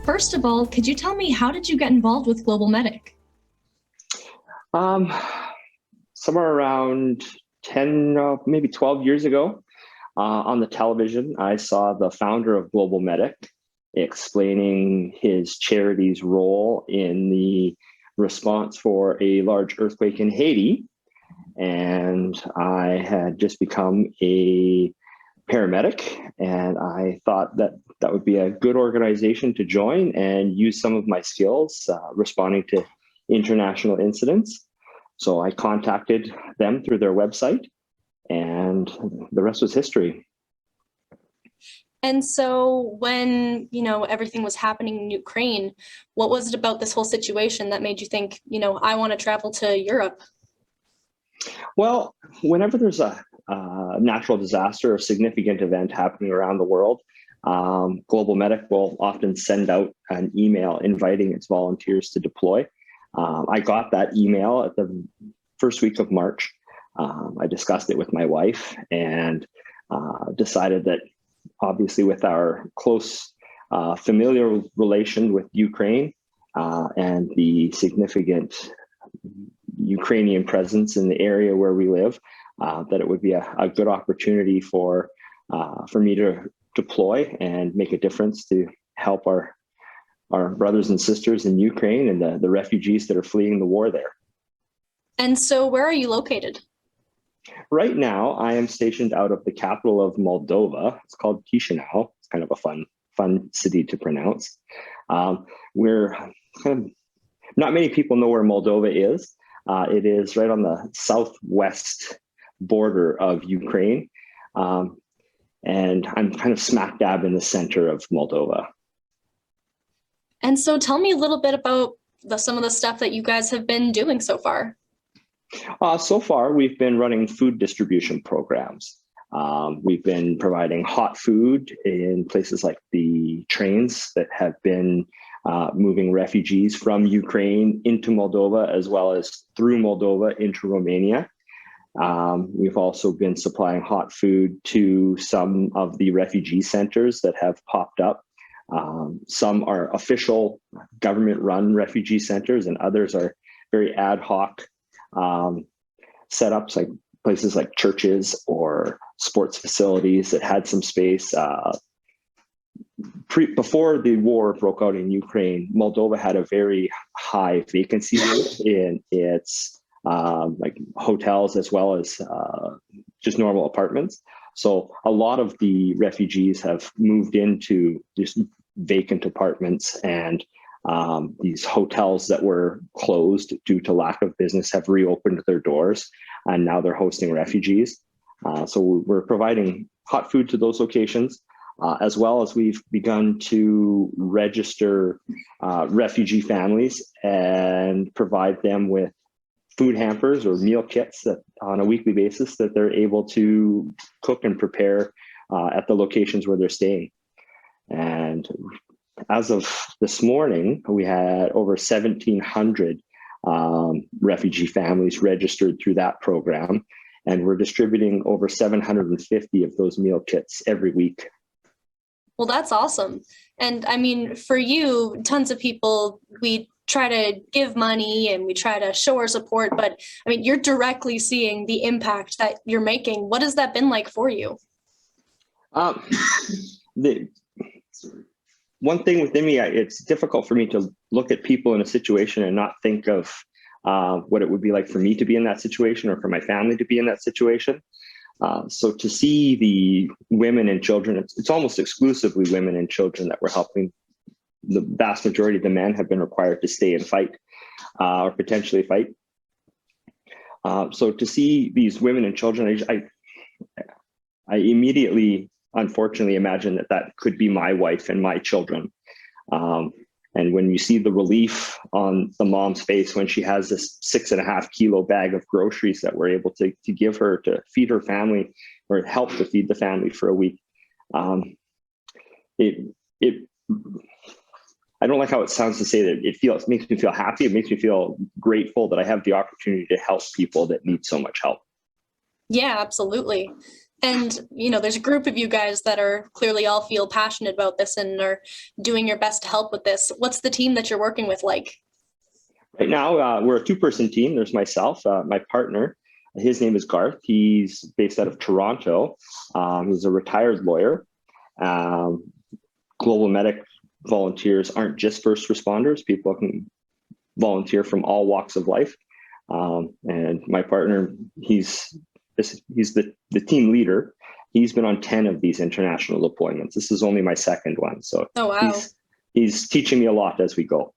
First of all, could you tell me, how did you get involved with Global Medic? Um, Somewhere around 10, maybe 12 years ago, on the television, I saw the founder of Global Medic explaining his charity's role in the response for a large earthquake in Haiti. And I had just become a paramedic, and I thought that that would be a good organization to join and use some of my skills responding to international incidents. So I contacted them through their website, and the rest was history. And so when, everything was happening in Ukraine, what was it about this whole situation that made you think, I want to travel to Europe? Well, whenever there's a natural disaster or significant event happening around the world, Global Medic will often send out an email inviting its volunteers to deploy. I got that email at the first week of March. I discussed it with my wife and decided that, obviously, with our close familial relation with Ukraine and the significant Ukrainian presence in the area where we live, that it would be a good opportunity for me to deploy and make a difference to help our brothers and sisters in Ukraine and the refugees that are fleeing the war there. And so where are you located? Right now, I am stationed out of the capital of Moldova. It's called Chisinau. It's kind of a fun city to pronounce. We're kind of, not many people know where Moldova is. It is right on the southwest border of Ukraine. And I'm kind of smack dab in the center of Moldova. And so tell me a little bit about some of the stuff that you guys have been doing so far. So far, we've been running food distribution programs. We've been providing hot food in places like the trains that have been moving refugees from Ukraine into Moldova, as well as through Moldova into Romania. We've also been supplying hot food to some of the refugee centers that have popped up. Some are official government-run refugee centers, and others are very ad hoc setups, like places like churches or sports facilities that had some space. Before the war broke out in Ukraine, Moldova had a very high vacancy rate in its like hotels as well as just normal apartments. So a lot of the refugees have moved into just vacant apartments, and these hotels that were closed due to lack of business have reopened their doors, and now they're hosting refugees. So we're providing hot food to those locations, as well as we've begun to register refugee families and provide them with food hampers or meal kits that on a weekly basis that they're able to cook and prepare at the locations where they're staying. And as of this morning, we had over 1,700 refugee families registered through that program, and we're distributing over 750 of those meal kits every week. Well, that's awesome. And I mean, for you, tons of people, we try to give money and we try to show our support, but I mean, you're directly seeing the impact that you're making. What has that been like for you? The one thing within me, it's difficult for me to look at people in a situation and not think of what it would be like for me to be in that situation or for my family to be in that situation. So to see the women and children, it's almost exclusively women and children that we're helping. The vast majority of the men have been required to stay and fight or potentially fight. So to see these women and children, I immediately, unfortunately, imagine that could be my wife and my children. And when you see the relief on the mom's face when she has this 6.5 kilo bag of groceries that we're able to give her to feed her family or help to feed the family for a week, I don't like how it sounds to say that it makes me feel happy. It makes me feel grateful that I have the opportunity to help people that need so much help. Yeah, absolutely. And, there's a group of you guys that are clearly all feel passionate about this and are doing your best to help with this. What's the team that you're working with like? Right now, we're a two-person team. There's myself, my partner. His name is Garth. He's based out of Toronto. He's a retired lawyer. Global Medic volunteers aren't just first responders. People can volunteer from all walks of life. And my partner, he's the team leader. He's been on 10 of these international deployments. This is only my second one. So Oh, wow. he's teaching me a lot as we go.